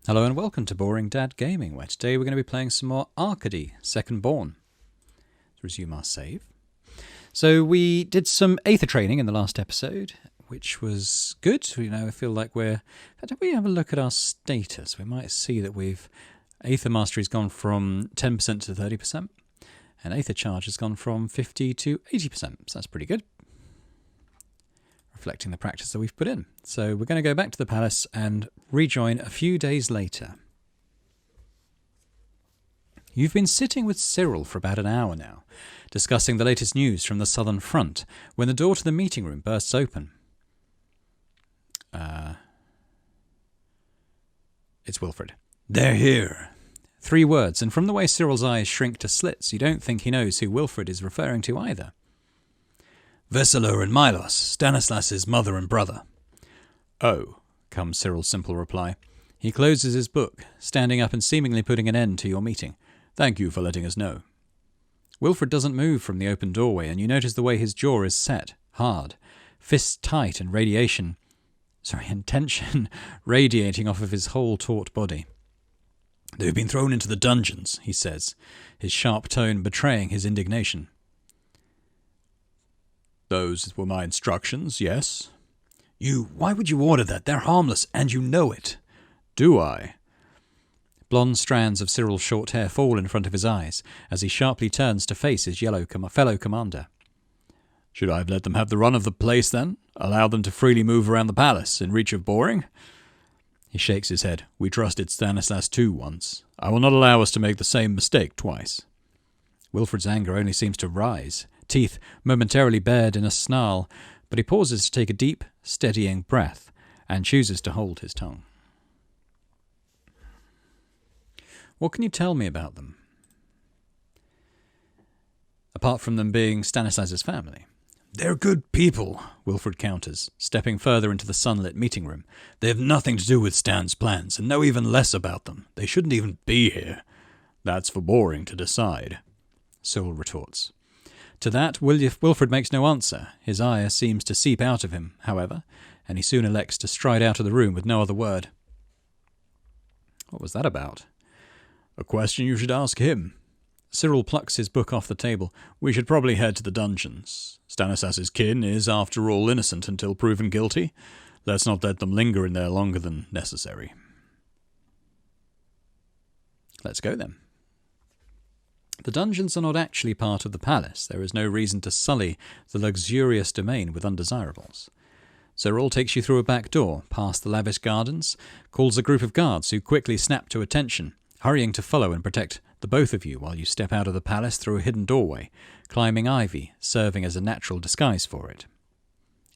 Hello and welcome to Boring Dad Gaming, where today we're going to be playing some more Arcadie, Second Born. Let's resume our save. So we did some Aether training in the last episode, which was good. I feel like we're... If we have a look at our status, we might see that Aether Mastery's gone from 10% to 30%, and Aether Charge has gone from 50 to 80%, so that's pretty good. Reflecting the practice that we've put in. So we're going to go back to the palace and rejoin a few days later. You've been sitting with Cyril for about an hour now, discussing the latest news from the Southern Front, when the door to the meeting room bursts open. It's Wilfred. "They're here." 3 words, and from the way Cyril's eyes shrink to slits, you don't think he knows who Wilfred is referring to either. "Vesela and Milos, Stanislas's mother and brother." "Oh," comes Cyril's simple reply. He closes his book, standing up and seemingly putting an end to your meeting. "Thank you for letting us know." Wilfred doesn't move from the open doorway, and you notice the way his jaw is set, hard, fists tight and tension radiating off of his whole taut body. "They've been thrown into the dungeons," he says, his sharp tone betraying his indignation. "Those were my instructions, yes." Why would you order that? They're harmless, and you know it." "Do I?" Blonde strands of Cyril's short hair fall in front of his eyes as he sharply turns to face his fellow commander. "Should I have let them have the run of the place, then? Allow them to freely move around the palace, in reach of boring?" He shakes his head. "We trusted Stanislas too once. I will not allow us to make the same mistake twice." Wilfred's anger only seems to rise, teeth momentarily bared in a snarl, but he pauses to take a deep, steadying breath and chooses to hold his tongue. "What can you tell me about them? Apart from them being Stanislas's family?" "They're good people," Wilfred counters, stepping further into the sunlit meeting room. "They have nothing to do with Stan's plans, and know even less about them. They shouldn't even be here." "That's for Boring to decide," Cyril retorts. To that, Wilfred makes no answer. His ire seems to seep out of him, however, and he soon elects to stride out of the room with no other word. What was that about? "A question you should ask him." Cyril plucks his book off the table. "We should probably head to the dungeons. Stanislas's kin is, after all, innocent until proven guilty. Let's not let them linger in there longer than necessary." Let's go then. The dungeons are not actually part of the palace. There is no reason to sully the luxurious domain with undesirables. Cyril takes you through a back door, past the lavish gardens, calls a group of guards who quickly snap to attention, hurrying to follow and protect the both of you while you step out of the palace through a hidden doorway, climbing ivy, serving as a natural disguise for it.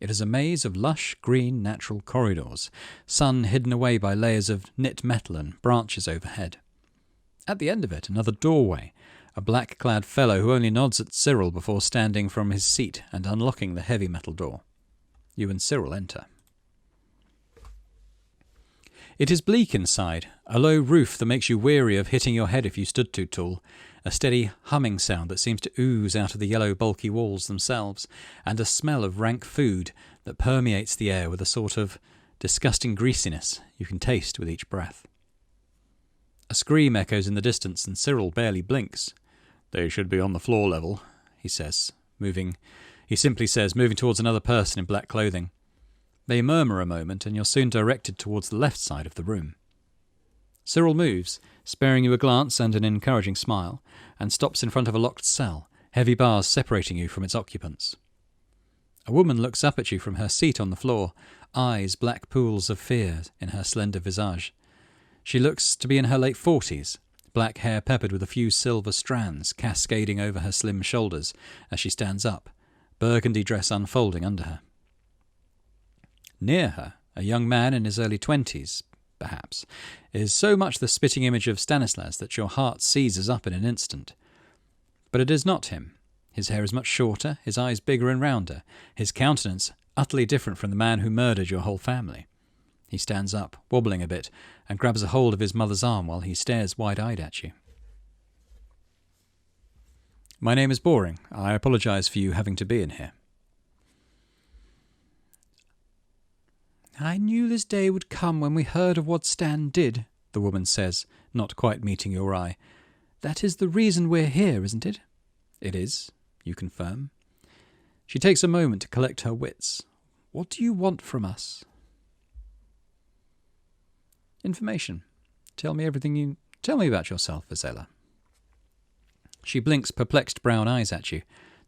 It is a maze of lush, green, natural corridors, sun hidden away by layers of knit metal and branches overhead. At the end of it, another doorway, a black-clad fellow who only nods at Cyril before standing from his seat and unlocking the heavy metal door. You and Cyril enter. It is bleak inside, a low roof that makes you weary of hitting your head if you stood too tall, a steady humming sound that seems to ooze out of the yellow bulky walls themselves, and a smell of rank food that permeates the air with a sort of disgusting greasiness you can taste with each breath. A scream echoes in the distance and Cyril barely blinks. "They should be on the floor level," he simply says, moving towards another person in black clothing. They murmur a moment, and you're soon directed towards the left side of the room. Cyril moves, sparing you a glance and an encouraging smile, and stops in front of a locked cell, heavy bars separating you from its occupants. A woman looks up at you from her seat on the floor, eyes black pools of fear in her slender visage. She looks to be in her late 40s, black hair peppered with a few silver strands cascading over her slim shoulders as she stands up, burgundy dress unfolding under her. Near her, a young man in his early 20s, perhaps, is so much the spitting image of Stanislas that your heart seizes up in an instant. But it is not him. His hair is much shorter, his eyes bigger and rounder, his countenance utterly different from the man who murdered your whole family. He stands up, wobbling a bit, and grabs a hold of his mother's arm while he stares wide-eyed at you. "My name is Boring. I apologize for you having to be in here." "I knew this day would come when we heard of what Stan did," the woman says, not quite meeting your eye. "That is the reason we're here, isn't it?" "It is," you confirm. She takes a moment to collect her wits. "What do you want from us?" "Information. Tell me about yourself, Vizela." She blinks perplexed brown eyes at you.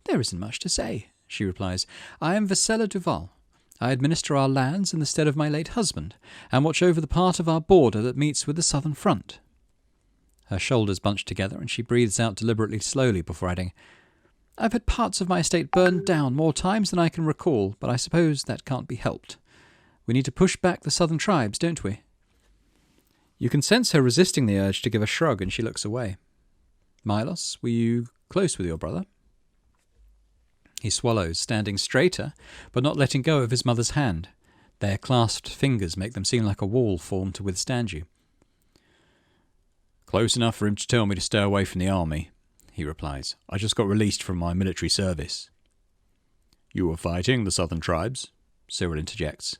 "There isn't much to say," she replies. "I am Vizela Duval. I administer our lands in the stead of my late husband, and watch over the part of our border that meets with the southern front." Her shoulders bunch together, and she breathes out deliberately slowly before adding, "I've had parts of my estate burned down more times than I can recall, but I suppose that can't be helped. We need to push back the southern tribes, don't we?" You can sense her resisting the urge to give a shrug, and she looks away. "Milos, were you close with your brother?" He swallows, standing straighter, but not letting go of his mother's hand. Their clasped fingers make them seem like a wall formed to withstand you. "Close enough for him to tell me to stay away from the army," he replies. "I just got released from my military service." "You were fighting the southern tribes?" Cyril interjects.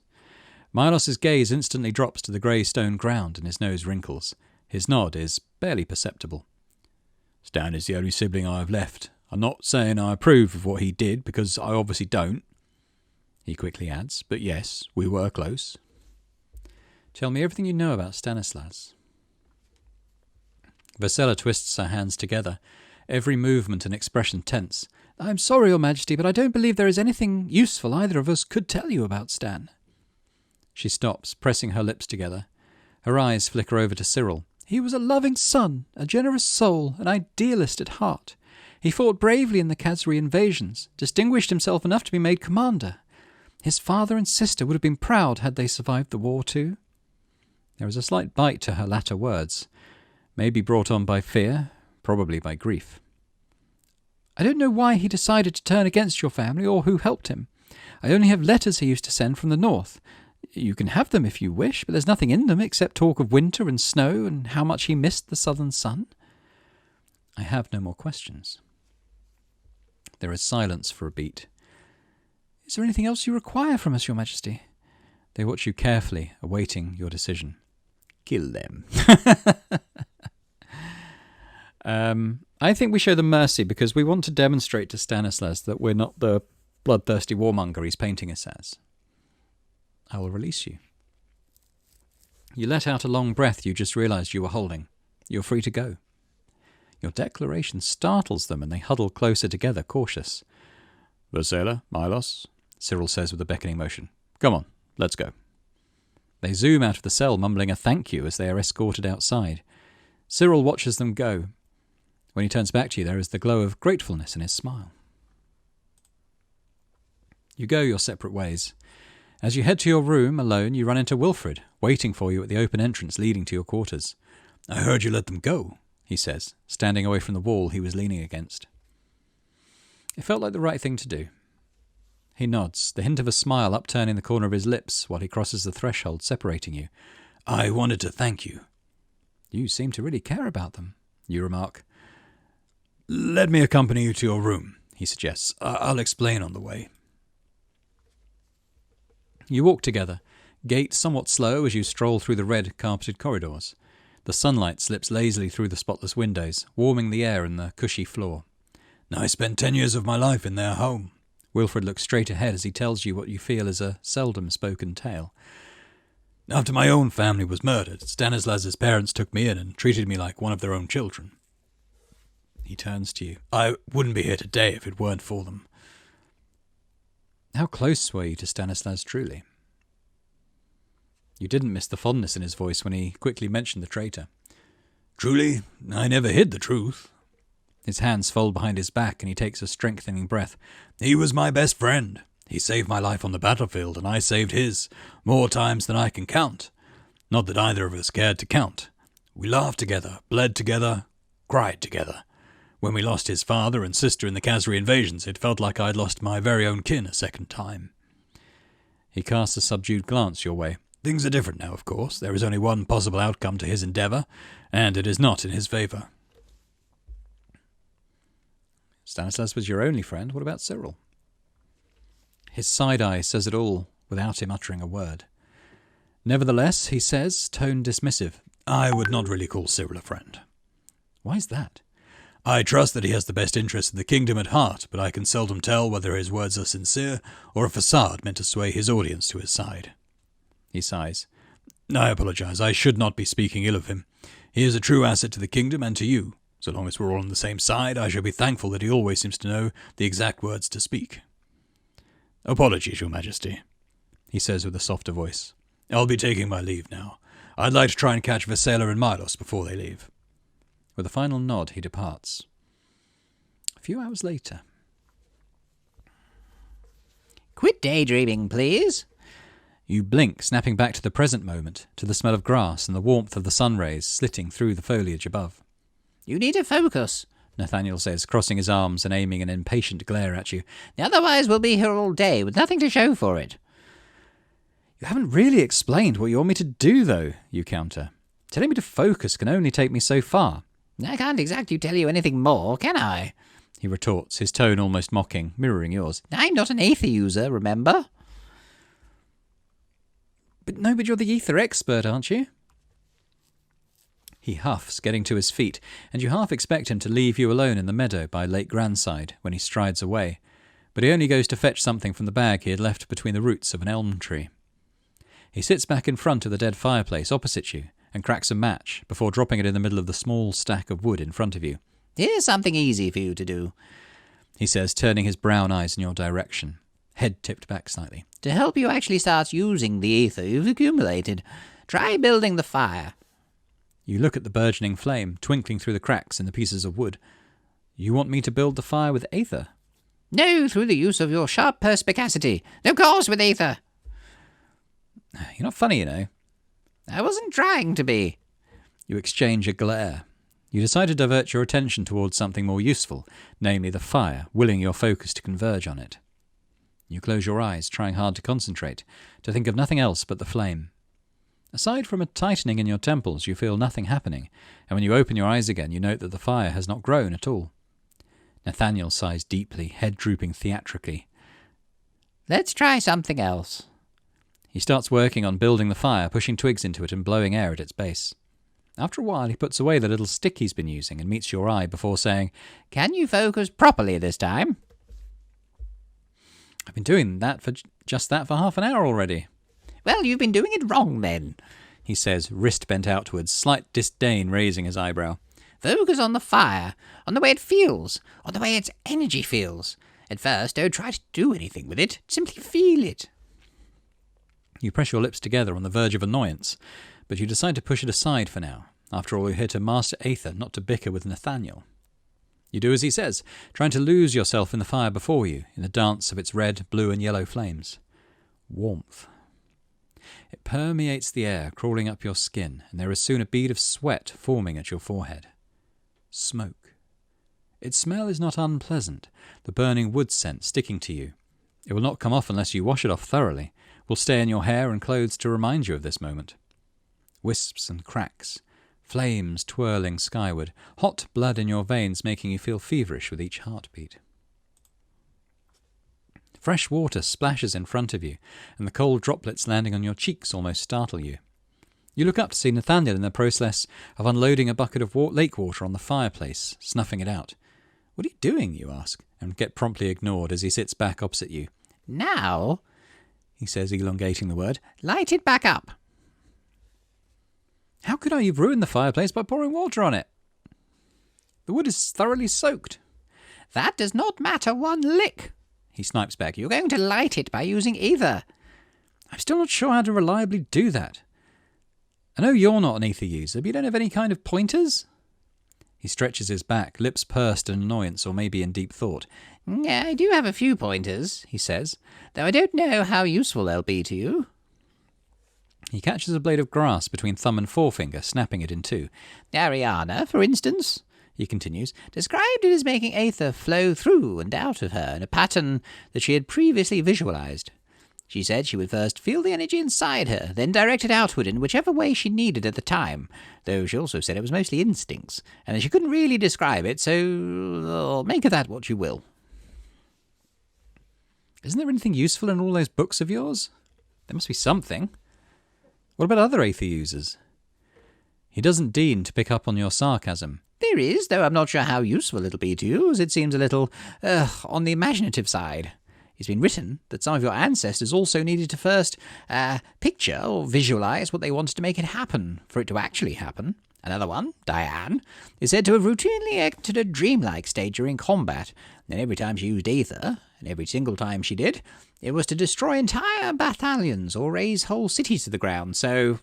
Milos's gaze instantly drops to the grey stone ground, and his nose wrinkles. His nod is barely perceptible. "Stan is the only sibling I have left. I'm not saying I approve of what he did, because I obviously don't," he quickly adds, "but yes, we were close." "Tell me everything you know about Stanislas." Vizela twists her hands together, every movement and expression tense. "I'm sorry, Your Majesty, but I don't believe there is anything useful either of us could tell you about Stan." She stops, pressing her lips together. Her eyes flicker over to Cyril. "He was a loving son, a generous soul, an idealist at heart. He fought bravely in the Khazari invasions, distinguished himself enough to be made commander. His father and sister would have been proud had they survived the war too." There is a slight bite to her latter words, maybe brought on by fear, probably by grief. "I don't know why he decided to turn against your family or who helped him. I only have letters he used to send from the north. You can have them if you wish, but there's nothing in them except talk of winter and snow and how much he missed the southern sun." I have no more questions. There is silence for a beat. "Is there anything else you require from us, Your Majesty?" They watch you carefully, awaiting your decision. "Kill them." I think we show them mercy because we want to demonstrate to Stanislas that we're not the bloodthirsty warmonger he's painting us as. "I will release you." You let out a long breath you just realized you were holding. You're free to go. Your declaration startles them, and they huddle closer together, cautious. "Vizela, Milos," Cyril says with a beckoning motion. "Come on, let's go." They zoom out of the cell, mumbling a thank you as they are escorted outside. Cyril watches them go. When he turns back to you, there is the glow of gratefulness in his smile. You go your separate ways. As you head to your room alone, you run into Wilfred, waiting for you at the open entrance leading to your quarters. "I heard you let them go," he says, standing away from the wall he was leaning against. "It felt like the right thing to do." He nods, the hint of a smile upturning the corner of his lips while he crosses the threshold separating you. "I wanted to thank you." "You seem to really care about them," you remark. "Let me accompany you to your room," he suggests. "I'll explain on the way." You walk together, gait somewhat slow as you stroll through the red carpeted corridors. The sunlight slips lazily through the spotless windows, warming the air and the cushy floor. "I spent 10 years of my life in their home." Wilfred looks straight ahead as he tells you what you feel is a seldom spoken tale. "After my own family was murdered, Stanislas's parents took me in and treated me like one of their own children." He turns to you. "I wouldn't be here today if it weren't for them." How close were you to Stanislas truly? You didn't miss the fondness in his voice when he quickly mentioned the traitor. "Truly, I never hid the truth." His hands fold behind his back and he takes a strengthening breath. "He was my best friend. He saved my life on the battlefield and I saved his, more times than I can count. Not that either of us cared to count. We laughed together, bled together, cried together. When we lost his father and sister in the Khazari invasions, it felt like I'd lost my very own kin a second time." He casts a subdued glance your way. "Things are different now, of course. There is only one possible outcome to his endeavour, and it is not in his favour." Stanislas was your only friend. What about Cyril? His side-eye says it all, without him uttering a word. Nevertheless, he says, tone dismissive, I would not really call Cyril a friend. Why's that? I trust that he has the best interests of the kingdom at heart, but I can seldom tell whether his words are sincere or a facade meant to sway his audience to his side. He sighs. I apologize. I should not be speaking ill of him. He is a true asset to the kingdom and to you. So long as we're all on the same side, I shall be thankful that he always seems to know the exact words to speak. Apologies, Your Majesty, he says with a softer voice. I'll be taking my leave now. I'd like to try and catch Vesela and Milos before they leave. With a final nod, he departs. A few hours later. Quit daydreaming, please. You blink, snapping back to the present moment, to the smell of grass and the warmth of the sun rays slitting through the foliage above. You need to focus, Nathaniel says, crossing his arms and aiming an impatient glare at you. Otherwise we'll be here all day with nothing to show for it. You haven't really explained what you want me to do, though, you counter. Telling me to focus can only take me so far. I can't exactly tell you anything more, can I? He retorts, his tone almost mocking, mirroring yours. I'm not an ether user, remember? But you're the ether expert, aren't you? He huffs, getting to his feet, and you half expect him to leave you alone in the meadow by Lake Grandside when he strides away. But he only goes to fetch something from the bag he had left between the roots of an elm tree. He sits back in front of the dead fireplace opposite you and cracks a match before dropping it in the middle of the small stack of wood in front of you. Here's something easy for you to do, he says, turning his brown eyes in your direction, head tipped back slightly. To help you actually start using the ether you've accumulated, try building the fire. You look at the burgeoning flame, twinkling through the cracks in the pieces of wood. You want me to build the fire with aether? No, through the use of your sharp perspicacity. No course with ether. You're not funny, you know. I wasn't trying to be. You exchange a glare. You decide to divert your attention towards something more useful, namely the fire, willing your focus to converge on it. You close your eyes, trying hard to concentrate, to think of nothing else but the flame. Aside from a tightening in your temples, you feel nothing happening, and when you open your eyes again, you note that the fire has not grown at all. Nathaniel sighs deeply, head drooping theatrically. Let's try something else. He starts working on building the fire, pushing twigs into it and blowing air at its base. After a while, he puts away the little stick he's been using and meets your eye before saying, Can you focus properly this time? I've been doing that for half an hour already. Well, you've been doing it wrong then, he says, wrist bent outwards, slight disdain raising his eyebrow. Focus on the fire, on the way it feels, on the way its energy feels. At first, don't try to do anything with it, simply feel it. You press your lips together on the verge of annoyance, but you decide to push it aside for now. After all, you're here to master aether, not to bicker with Nathaniel. You do as he says, trying to lose yourself in the fire before you, in the dance of its red, blue and yellow flames. Warmth. It permeates the air, crawling up your skin, and there is soon a bead of sweat forming at your forehead. Smoke. Its smell is not unpleasant, the burning wood scent sticking to you. It will not come off unless you wash it off thoroughly, will stay in your hair and clothes to remind you of this moment. Wisps and cracks, flames twirling skyward, hot blood in your veins making you feel feverish with each heartbeat. Fresh water splashes in front of you, and the cold droplets landing on your cheeks almost startle you. You look up to see Nathaniel in the process of unloading a bucket of lake water on the fireplace, snuffing it out. What are you doing, you ask, and get promptly ignored as he sits back opposite you. Now, he says, elongating the word, light it back up. How could I? You've ruined the fireplace by pouring water on it. The wood is thoroughly soaked. That does not matter one lick, he snipes back. You're going to light it by using ether. I'm still not sure how to reliably do that. I know you're not an ether user, but you don't have any kind of pointers? He stretches his back, lips pursed in annoyance or maybe in deep thought. Yeah, I do have a few pointers, he says, though I don't know how useful they'll be to you. He catches a blade of grass between thumb and forefinger, snapping it in two. Ariana, for instance, he continues, described it as making aether flow through and out of her in a pattern that she had previously visualized. She said she would first feel the energy inside her, then direct it outward in whichever way she needed at the time, though she also said it was mostly instincts, and that she couldn't really describe it, so make of that what you will. Isn't there anything useful in all those books of yours? There must be something. What about other aether users? He doesn't deign to pick up on your sarcasm. There is, though I'm not sure how useful it'll be to you, as it seems a little, on the imaginative side. It's been written that some of your ancestors also needed to first picture or visualize what they wanted to make it happen, for it to actually happen. Another one, Diane, is said to have routinely entered a dreamlike state during combat, and every time she used ether, and every single time she did, it was to destroy entire battalions or raze whole cities to the ground, so...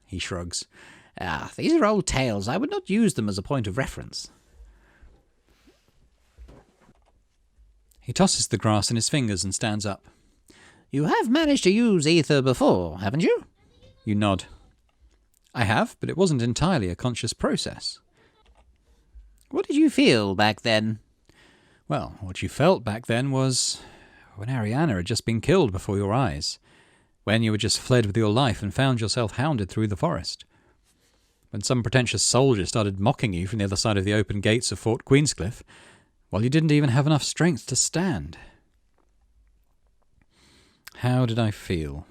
He shrugs. These are old tales. I would not use them as a point of reference. He tosses the grass in his fingers and stands up. You have managed to use ether before, haven't you? You nod. I have, but it wasn't entirely a conscious process. What did you feel back then? Well, what you felt back then was when Ariana had just been killed before your eyes, when you had just fled with your life and found yourself hounded through the forest, when some pretentious soldier started mocking you from the other side of the open gates of Fort Queenscliff, while you didn't even have enough strength to stand. How did I feel?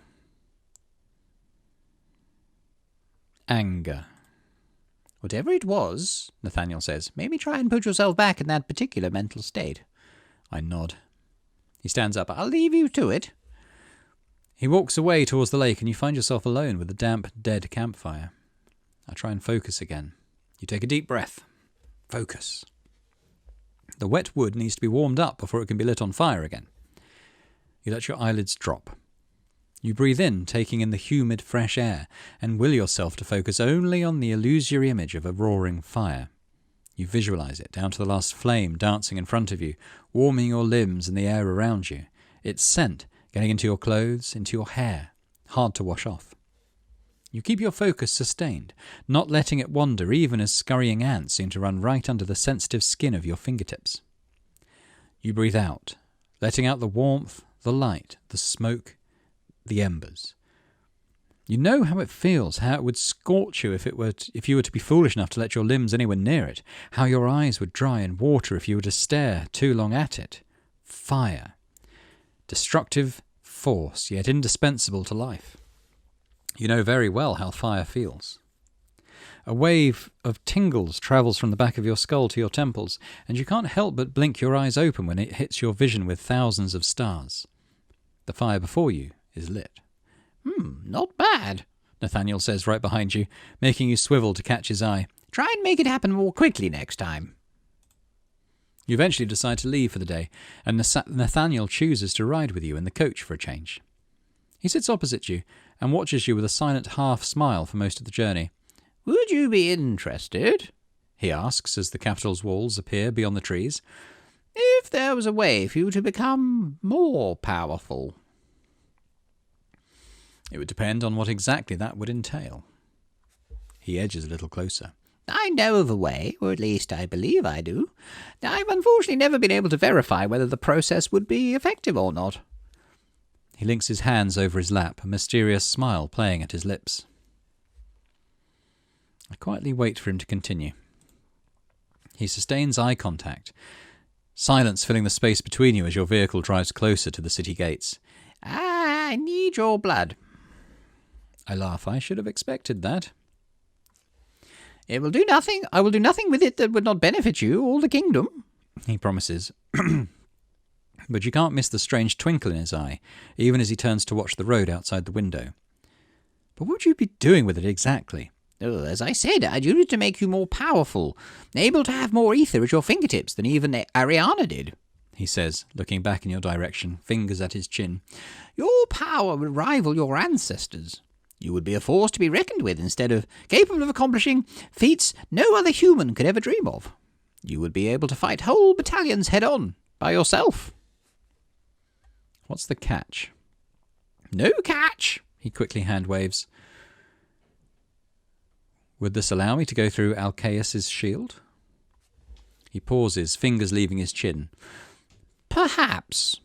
Anger. Whatever it was, Nathaniel says, maybe try and put yourself back in that particular mental state. I nod. He stands up. I'll leave you to it. He walks away towards the lake and you find yourself alone with the damp, dead campfire. I try and focus again. You take a deep breath. Focus. The wet wood needs to be warmed up before it can be lit on fire again. You let your eyelids drop. You breathe in, taking in the humid, fresh air, and will yourself to focus only on the illusory image of a roaring fire. You visualize it, down to the last flame dancing in front of you, warming your limbs and the air around you. Its scent getting into your clothes, into your hair, hard to wash off. You keep your focus sustained, not letting it wander even as scurrying ants seem to run right under the sensitive skin of your fingertips. You breathe out, letting out the warmth, the light, the smoke, the embers. You know how it feels, how it would scorch you if you were to be foolish enough to let your limbs anywhere near it, how your eyes would dry in water if you were to stare too long at it. Fire. Destructive force, yet indispensable to life. You know very well how fire feels. A wave of tingles travels from the back of your skull to your temples, and you can't help but blink your eyes open when it hits your vision with thousands of stars. The fire before you is lit. Not bad, Nathaniel says right behind you, making you swivel to catch his eye. Try and make it happen more quickly next time. You eventually decide to leave for the day, and Nathaniel chooses to ride with you in the coach for a change. He sits opposite you and watches you with a silent half-smile for most of the journey. Would you be interested, he asks as the capital's walls appear beyond the trees, if there was a way for you to become more powerful? It would depend on what exactly that would entail. He edges a little closer. I know of a way, or at least I believe I do. I've unfortunately never been able to verify whether the process would be effective or not. He links his hands over his lap, a mysterious smile playing at his lips. I quietly wait for him to continue. He sustains eye contact, silence filling the space between you as your vehicle drives closer to the city gates. I need your blood. I laugh. I should have expected that. It will do nothing. I will do nothing with it that would not benefit you or the kingdom, he promises. But you can't miss the strange twinkle in his eye, even as he turns to watch the road outside the window. But what would you be doing with it exactly? Oh, as I said, I'd use it to make you more powerful, able to have more ether at your fingertips than even Ariana did, he says, looking back in your direction, fingers at his chin. Your power would rival your ancestors. You would be a force to be reckoned with instead of capable of accomplishing feats no other human could ever dream of. You would be able to fight whole battalions head-on, by yourself. What's the catch? No catch, he quickly hand-waves. Would this allow me to go through Alcaeus's shield? He pauses, fingers leaving his chin. Perhaps,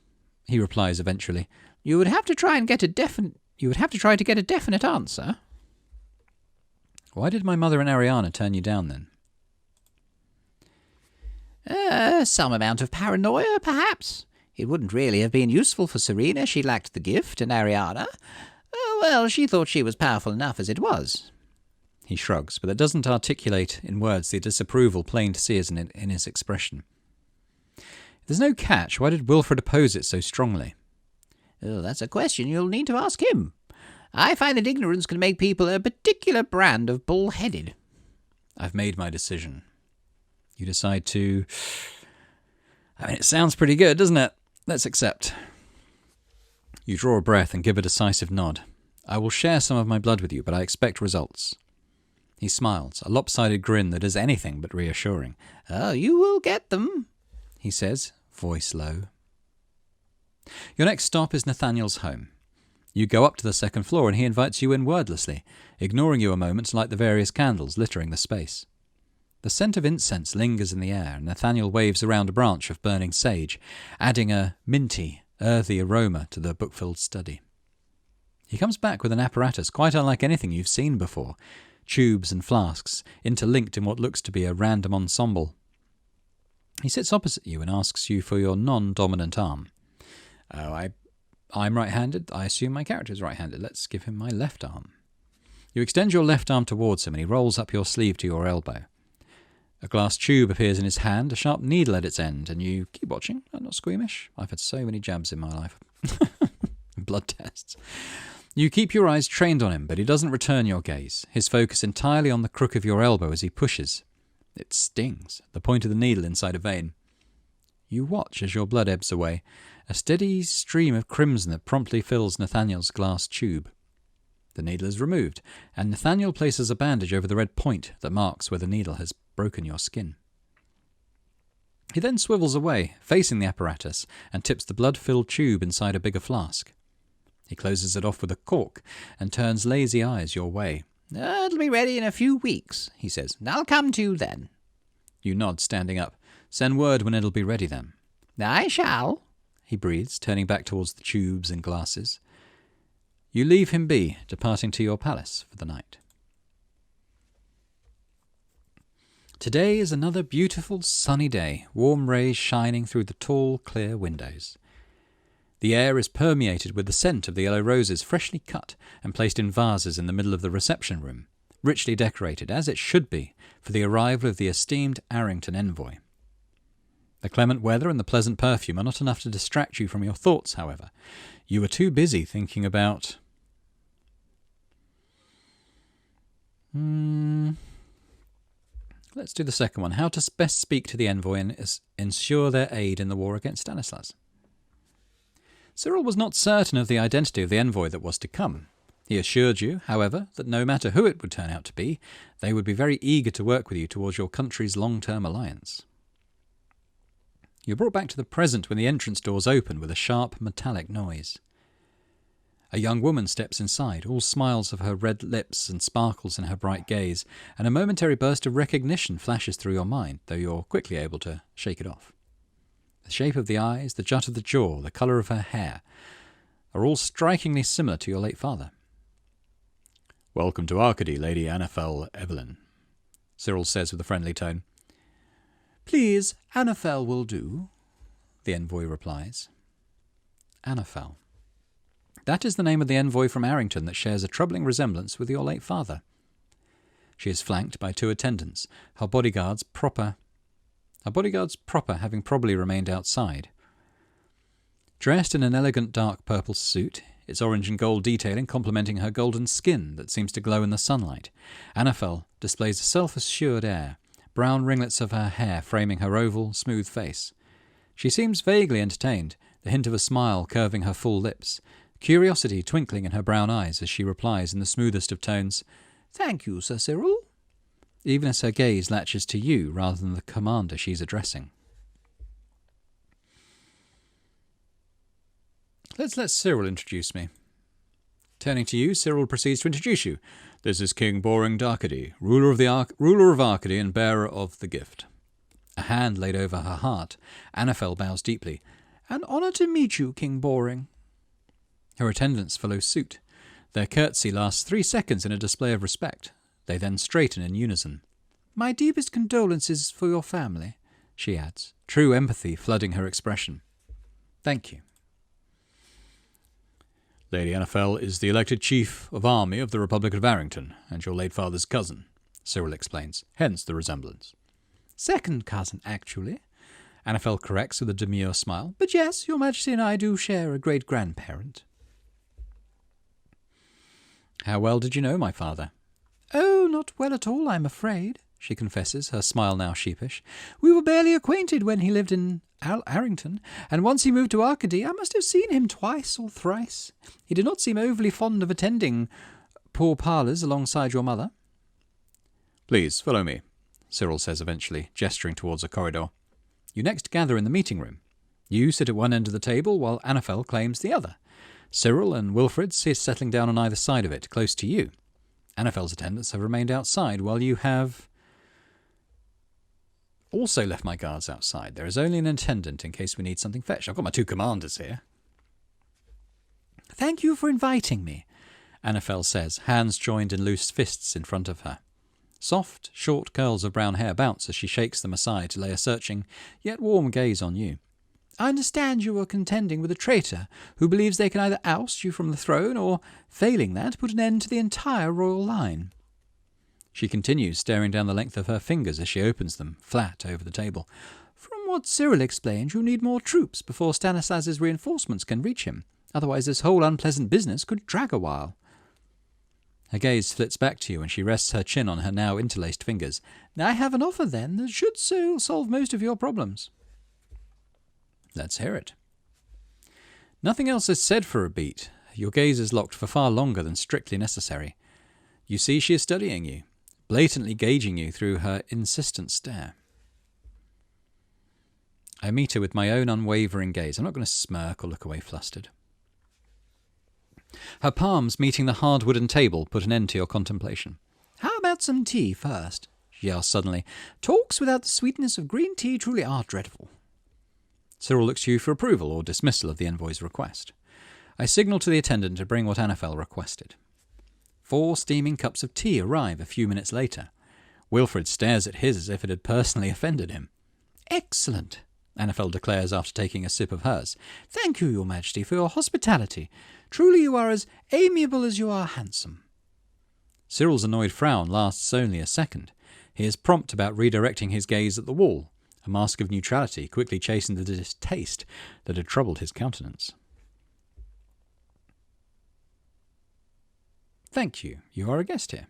he replies eventually. You would have to try to get a definite answer. Why did my mother and Ariana turn you down then? Some amount of paranoia, perhaps. It wouldn't really have been useful for Serena. She lacked the gift, and Ariana, well, she thought she was powerful enough as it was. He shrugs, but that doesn't articulate in words the disapproval plain to see in his expression. If there's no catch, why did Wilfred oppose it so strongly? Oh, that's a question you'll need to ask him. I find that ignorance can make people a particular brand of bull-headed. I've made my decision. You decide to... I mean, it sounds pretty good, doesn't it? Let's accept. You draw a breath and give a decisive nod. I will share some of my blood with you, but I expect results. He smiles, a lopsided grin that is anything but reassuring. Oh, you will get them, he says, voice low. Your next stop is Nathaniel's home. You go up to the second floor and he invites you in wordlessly, ignoring you a moment to light the various candles littering the space. The scent of incense lingers in the air, and Nathaniel waves around a branch of burning sage, adding a minty, earthy aroma to the book-filled study. He comes back with an apparatus quite unlike anything you've seen before, tubes and flasks, interlinked in what looks to be a random ensemble. He sits opposite you and asks you for your non-dominant arm. Oh, I'm right-handed. I assume my character's right-handed. Let's give him my left arm. You extend your left arm towards him and he rolls up your sleeve to your elbow. A glass tube appears in his hand, a sharp needle at its end, and you keep watching. I'm not squeamish. I've had so many jabs in my life. Blood tests. You keep your eyes trained on him, but he doesn't return your gaze, his focus entirely on the crook of your elbow as he pushes. It stings, the point of the needle inside a vein. You watch as your blood ebbs away, a steady stream of crimson that promptly fills Nathaniel's glass tube. The needle is removed, and Nathaniel places a bandage over the red point that marks where the needle has broken your skin. He then swivels away, facing the apparatus, and tips the blood-filled tube inside a bigger flask. He closes it off with a cork and turns lazy eyes your way. It'll be ready in a few weeks, he says. I'll come to you then. You nod, standing up. Send word when it'll be ready then. I shall, he breathes, turning back towards the tubes and glasses. You leave him be, departing to your palace for the night. Today is another beautiful sunny day, warm rays shining through the tall, clear windows. The air is permeated with the scent of the yellow roses freshly cut and placed in vases in the middle of the reception room, richly decorated, as it should be, for the arrival of the esteemed Arrington envoy. The clement weather and the pleasant perfume are not enough to distract you from your thoughts, however. You are too busy thinking about... Let's do the second one. How to best speak to the envoy and ensure their aid in the war against Stanislas. Cyril was not certain of the identity of the envoy that was to come. He assured you, however, that no matter who it would turn out to be, they would be very eager to work with you towards your country's long-term alliance. You're brought back to the present when the entrance doors open with a sharp, metallic noise. A young woman steps inside, all smiles of her red lips and sparkles in her bright gaze, and a momentary burst of recognition flashes through your mind, though you're quickly able to shake it off. The shape of the eyes, the jut of the jaw, the colour of her hair are all strikingly similar to your late father. "Welcome to Arcadie, Lady Annaphel Evelyn," Cyril says with a friendly tone. "Please, Annaphel will do," the envoy replies. Annaphel. That is the name of the envoy from Arrington that shares a troubling resemblance with your late father. She is flanked by 2 attendants, her bodyguards proper having probably remained outside. Dressed in an elegant dark purple suit, its orange and gold detailing complementing her golden skin that seems to glow in the sunlight, Annaphel displays a self-assured air, brown ringlets of her hair framing her oval, smooth face. She seems vaguely entertained, the hint of a smile curving her full lips, curiosity twinkling in her brown eyes as she replies in the smoothest of tones, "Thank you, Sir Cyril," even as her gaze latches to you rather than the commander she's addressing. Let's let Cyril introduce me. Turning to you, Cyril proceeds to introduce you. "This is King Boring d'Arcadie, ruler of Arcadie and bearer of the gift." A hand laid over her heart, Annaphel bows deeply. "An honour to meet you, King Boring." Her attendants follow suit. Their curtsy lasts 3 seconds in a display of respect. They then straighten in unison. "My deepest condolences for your family," she adds, true empathy flooding her expression. "Thank you." Lady Annafel is the elected chief of army of the Republic of Arrington, and your late father's cousin, Cyril explains, hence the resemblance. Second cousin, actually, Annafel corrects with a demure smile. But yes, your Majesty and I do share a great-grandparent. How well did you know my father? Oh, not well at all, I'm afraid, she confesses, her smile now sheepish. We were barely acquainted when he lived in Arrington, and once he moved to Arcadie, I must have seen him twice or thrice. He did not seem overly fond of attending poor parlours alongside your mother. Please, follow me, Cyril says eventually, gesturing towards a corridor. You next gather in the meeting room. You sit at one end of the table, while Annafel claims the other. Cyril and Wilfred sit settling down on either side of it, close to you. Annafel's attendants have remained outside, while you have also left my guards outside. There is only an attendant in case we need something fetched. I've got my two commanders here. Thank you for inviting me, Annafel says, hands joined in loose fists in front of her. Soft, short curls of brown hair bounce as she shakes them aside to lay a searching, yet warm gaze on you. I understand you are contending with a traitor who believes they can either oust you from the throne or, failing that, put an end to the entire royal line. She continues, staring down the length of her fingers as she opens them, flat over the table. From what Cyril explained, you need more troops before Stanislas's reinforcements can reach him. Otherwise this whole unpleasant business could drag a while. Her gaze flits back to you and she rests her chin on her now interlaced fingers. I have an offer, then, that should solve most of your problems. Let's hear it. Nothing else is said for a beat. Your gaze is locked for far longer than strictly necessary. You see she is studying you, blatantly gauging you through her insistent stare. I meet her with my own unwavering gaze. I'm not going to smirk or look away flustered. Her palms meeting the hard wooden table put an end to your contemplation. How about some tea first? She asked suddenly. Talks without the sweetness of green tea truly are dreadful. Cyril looks to you for approval or dismissal of the envoy's request. I signal to the attendant to bring what Annafel requested. 4 steaming cups of tea arrive a few minutes later. Wilfred stares at his as if it had personally offended him. Excellent, Annafel declares after taking a sip of hers. Thank you, your Majesty, for your hospitality. Truly you are as amiable as you are handsome. Cyril's annoyed frown lasts only a second. He is prompt about redirecting his gaze at the wall, a mask of neutrality quickly chasing the distaste that had troubled his countenance. Thank you. You are a guest here.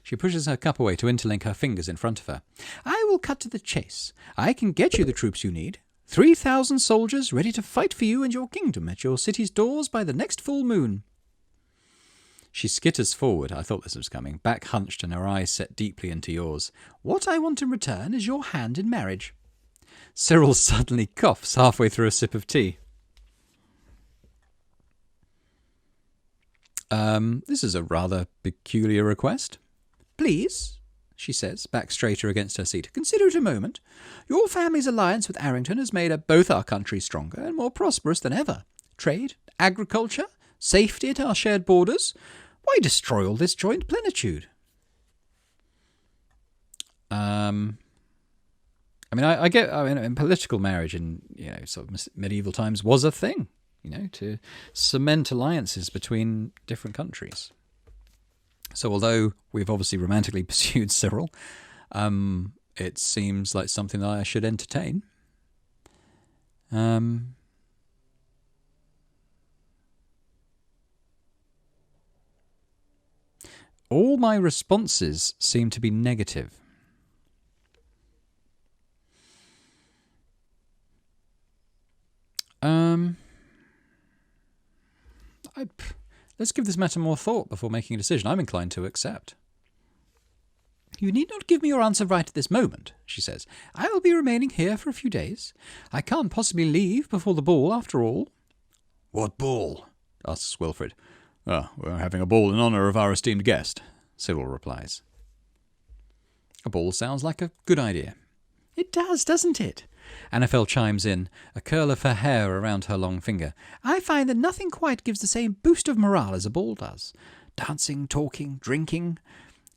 She pushes her cup away to interlink her fingers in front of her. I will cut to the chase. I can get you the troops you need. 3,000 soldiers ready to fight for you and your kingdom at your city's doors by the next full moon. She skitters forward, I thought this was coming, back hunched and her eyes set deeply into yours. What I want in return is your hand in marriage. Cyril suddenly coughs halfway through a sip of tea. This is a rather peculiar request. Please, she says, back straighter against her seat. Consider it a moment. Your family's alliance with Arrington has made both our countries stronger and more prosperous than ever. Trade, agriculture, safety at our shared borders. Why destroy all this joint plenitude? I get. In political marriage in sort of medieval times was a thing. To cement alliances between different countries. So although we've obviously romantically pursued Cyril, it seems like something that I should entertain. All my responses seem to be negative. Let's give this matter more thought before making a decision. I'm inclined to accept. You need not give me your answer right at this moment, she says. I will be remaining here for a few days. I can't possibly leave before the ball, after all. What ball? Asks Wilfred. We're having a ball in honour of our esteemed guest, Cyril replies. A ball sounds like a good idea. It does, doesn't it? Annafel chimes in, a curl of her hair around her long finger. I find that nothing quite gives the same boost of morale as a ball does. Dancing, talking, drinking.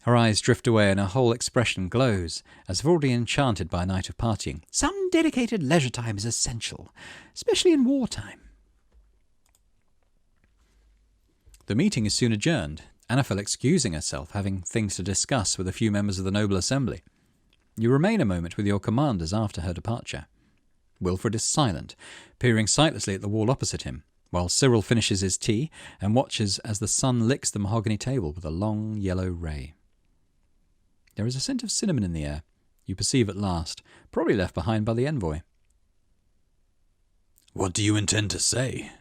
Her eyes drift away and her whole expression glows, as if already enchanted by a night of partying. Some dedicated leisure time is essential, especially in wartime. The meeting is soon adjourned, Anafel excusing herself, having things to discuss with a few members of the noble assembly. You remain a moment with your commanders after her departure. Wilfred is silent, peering sightlessly at the wall opposite him, while Cyril finishes his tea and watches as the sun licks the mahogany table with a long yellow ray. There is a scent of cinnamon in the air, you perceive at last, probably left behind by the envoy. What do you intend to say?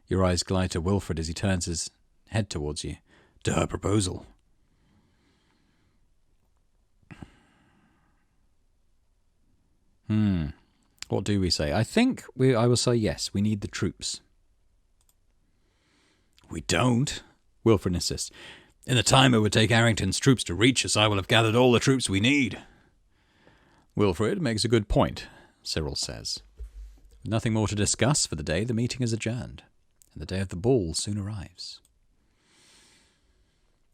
Your eyes glide to Wilfred as he turns his head towards you. To her proposal. What do we say? I think I will say yes, we need the troops. We don't, Wilfred insists. In the time it would take Arrington's troops to reach us, I will have gathered all the troops we need. Wilfred makes a good point, Cyril says. With nothing more to discuss for the day, the meeting is adjourned, and the day of the ball soon arrives.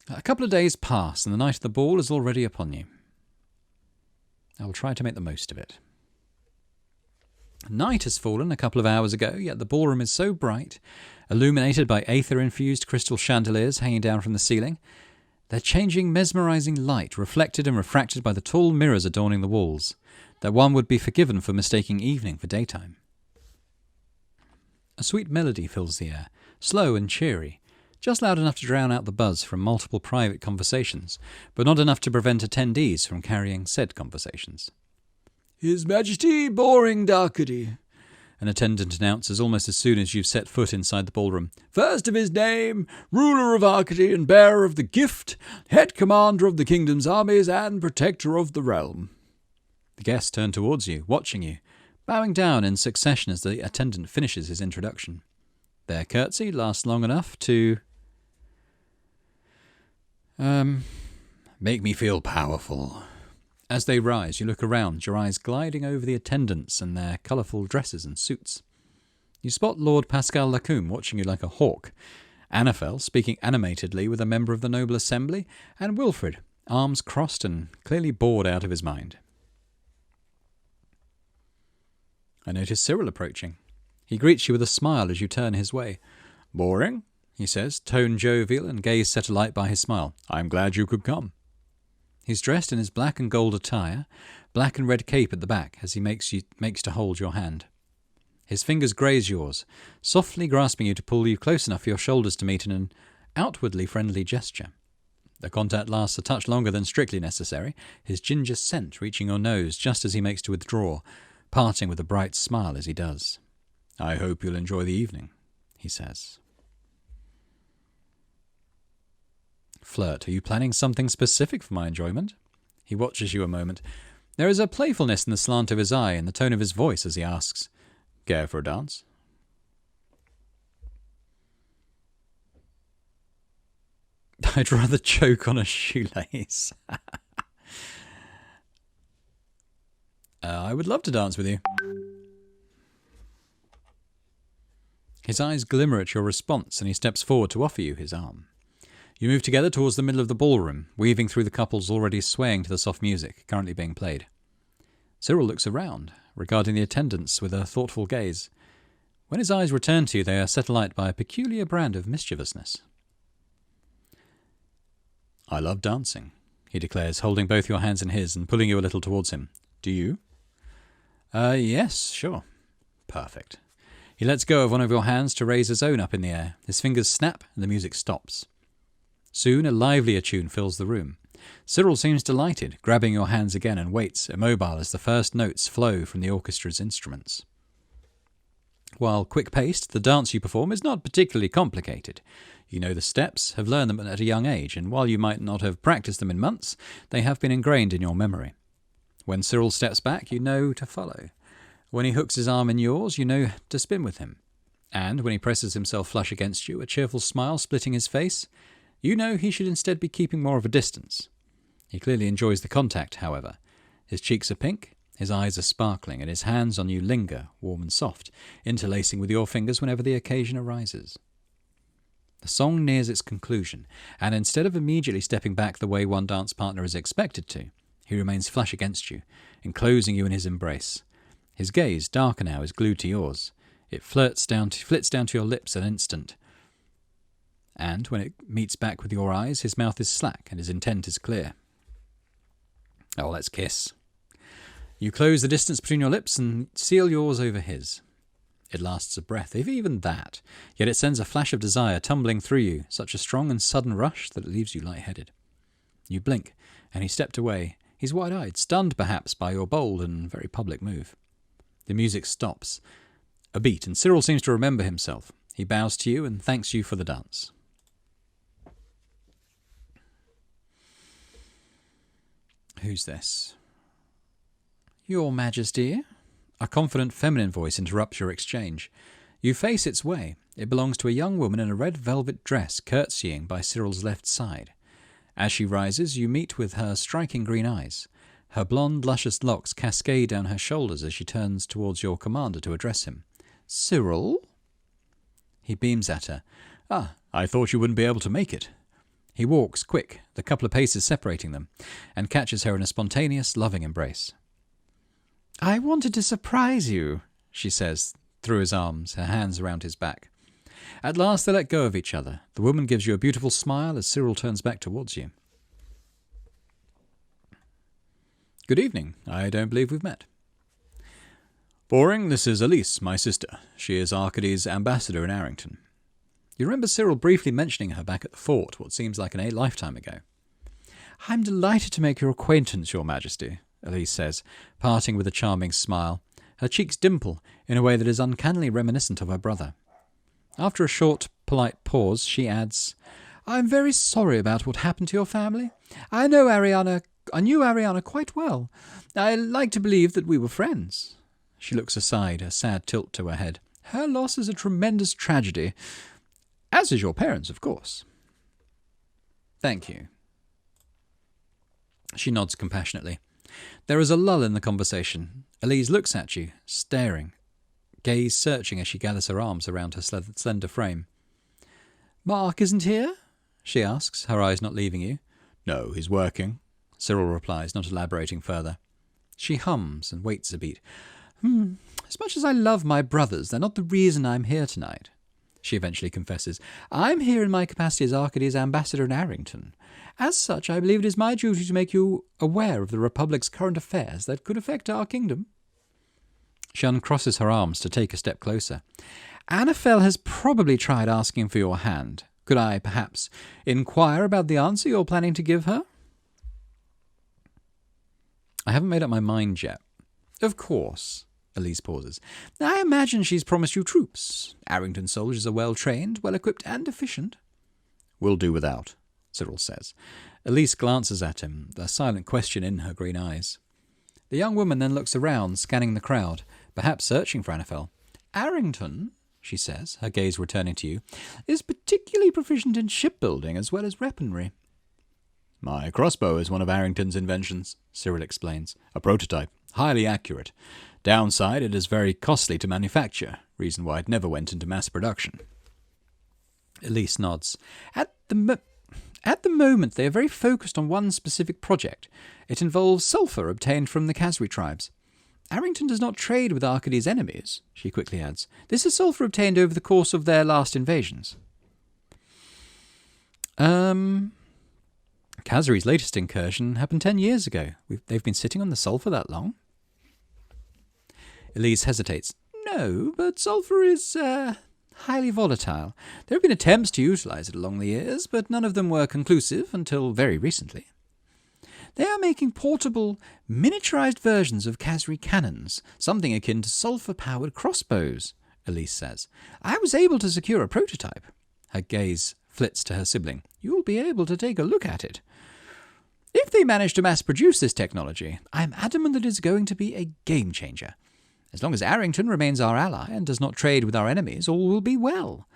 A couple of days pass, and the night of the ball is already upon you. I will try to make the most of it. Night has fallen a couple of hours ago, yet the ballroom is so bright, illuminated by aether-infused crystal chandeliers hanging down from the ceiling, their changing, mesmerizing light reflected and refracted by the tall mirrors adorning the walls, that one would be forgiven for mistaking evening for daytime. A sweet melody fills the air, slow and cheery, just loud enough to drown out the buzz from multiple private conversations, but not enough to prevent attendees from carrying said conversations. His Majesty Boring Arcadie, an attendant announces almost as soon as you've set foot inside the ballroom. First of his name, ruler of Arcadie and bearer of the gift, head commander of the kingdom's armies and protector of the realm. The guests turn towards you, watching you, bowing down in succession as the attendant finishes his introduction. Their curtsy lasts long enough to... make me feel powerful. As they rise, you look around, your eyes gliding over the attendants and their colourful dresses and suits. You spot Lord Pascal Lacombe watching you like a hawk, Anafel speaking animatedly with a member of the noble assembly, and Wilfred, arms crossed and clearly bored out of his mind. I notice Cyril approaching. He greets you with a smile as you turn his way. Boring, he says, tone jovial and gaze set alight by his smile. I'm glad you could come. He's dressed in his black and gold attire, black and red cape at the back as he makes to hold your hand. His fingers graze yours, softly grasping you to pull you close enough for your shoulders to meet in an outwardly friendly gesture. The contact lasts a touch longer than strictly necessary, his ginger scent reaching your nose just as he makes to withdraw, parting with a bright smile as he does. I hope you'll enjoy the evening, he says. Flirt, are you planning something specific for my enjoyment? He watches you a moment. There is a playfulness in the slant of his eye and the tone of his voice as he asks, Care for a dance? I'd rather choke on a shoelace. I would love to dance with you. His eyes glimmer at your response and he steps forward to offer you his arm. You move together towards the middle of the ballroom, weaving through the couples already swaying to the soft music currently being played. Cyril looks around, regarding the attendants with a thoughtful gaze. When his eyes return to you, they are set alight by a peculiar brand of mischievousness. I love dancing, he declares, holding both your hands in his and pulling you a little towards him. Do you? Yes, sure. Perfect. He lets go of one of your hands to raise his own up in the air. His fingers snap and the music stops. Soon a livelier tune fills the room. Cyril seems delighted, grabbing your hands again and waits, immobile as the first notes flow from the orchestra's instruments. While quick-paced, the dance you perform is not particularly complicated. You know the steps, have learned them at a young age, and while you might not have practiced them in months, they have been ingrained in your memory. When Cyril steps back, you know to follow. When he hooks his arm in yours, you know to spin with him. And when he presses himself flush against you, a cheerful smile splitting his face, you know he should instead be keeping more of a distance. He clearly enjoys the contact, however. His cheeks are pink, his eyes are sparkling, and his hands on you linger, warm and soft, interlacing with your fingers whenever the occasion arises. The song nears its conclusion, and instead of immediately stepping back the way one dance partner is expected to, he remains flush against you, enclosing you in his embrace. His gaze, darker now, is glued to yours. It flits down to your lips an instant, and when it meets back with your eyes, his mouth is slack and his intent is clear. Oh, let's kiss. You close the distance between your lips and seal yours over his. It lasts a breath, if even that, yet it sends a flash of desire tumbling through you, such a strong and sudden rush that it leaves you light-headed. You blink, and he stepped away. He's wide-eyed, stunned perhaps by your bold and very public move. The music stops. A beat, and Cyril seems to remember himself. He bows to you and thanks you for the dance. Who's this? Your Majesty? A confident feminine voice interrupts your exchange. You face its way. It belongs to a young woman in a red velvet dress, curtsying by Cyril's left side. As she rises, you meet with her striking green eyes. Her blonde, luscious locks cascade down her shoulders as she turns towards your commander to address him. Cyril? He beams at her. Ah, I thought you wouldn't be able to make it. He walks, quick, the couple of paces separating them, and catches her in a spontaneous, loving embrace. I wanted to surprise you, she says, through his arms, her hands around his back. At last they let go of each other. The woman gives you a beautiful smile as Cyril turns back towards you. Good evening. I don't believe we've met. Boring, this is Elise, my sister. She is Arcadie's ambassador in Arrington. You remember Cyril briefly mentioning her back at the fort, what seems like a lifetime ago. I'm delighted to make your acquaintance, Your Majesty, Elise says, parting with a charming smile. Her cheeks dimple in a way that is uncannily reminiscent of her brother. After a short, polite pause, she adds, I'm very sorry about what happened to your family. I knew Ariana quite well. I like to believe that we were friends. She looks aside, a sad tilt to her head. Her loss is a tremendous tragedy, as is your parents', of course. Thank you. She nods compassionately. There is a lull in the conversation. Elise looks at you, staring, gaze searching as she gathers her arms around her slender frame. Mark isn't here? She asks, her eyes not leaving you. No, he's working, Cyril replies, not elaborating further. She hums and waits a beat. As much as I love my brothers, they're not the reason I'm here tonight. She eventually confesses. I'm here in my capacity as Arcadie's ambassador in Arrington. As such, I believe it is my duty to make you aware of the Republic's current affairs that could affect our kingdom. She uncrosses her arms to take a step closer. Anafel has probably tried asking for your hand. Could I, perhaps, inquire about the answer you're planning to give her? I haven't made up my mind yet. Of course, Elise pauses. I imagine she's promised you troops. Arrington soldiers are well-trained, well-equipped and efficient. We'll do without, Cyril says. Elise glances at him, a silent question in her green eyes. The young woman then looks around, scanning the crowd, perhaps searching for Anafel. Arrington, she says, her gaze returning to you, is particularly proficient in shipbuilding as well as weaponry. My crossbow is one of Arrington's inventions, Cyril explains. A prototype, highly accurate. Downside, it is very costly to manufacture, reason why it never went into mass production. Elise nods. At the moment, they are very focused on one specific project. It involves sulphur obtained from the Khazri tribes. Arrington does not trade with Arcadie's enemies, she quickly adds. This is sulphur obtained over the course of their last invasions. Khazri's latest incursion happened 10 years ago. They've been sitting on the sulphur that long? Elise hesitates. No, but sulphur is highly volatile. There have been attempts to utilize it along the years, but none of them were conclusive until very recently. They are making portable, miniaturized versions of Khazri cannons, something akin to sulphur-powered crossbows, Elise says. I was able to secure a prototype. Her gaze flits to her sibling. You'll be able to take a look at it. If they manage to mass-produce this technology, I'm adamant that it's going to be a game-changer. As long as Arrington remains our ally and does not trade with our enemies, all will be well.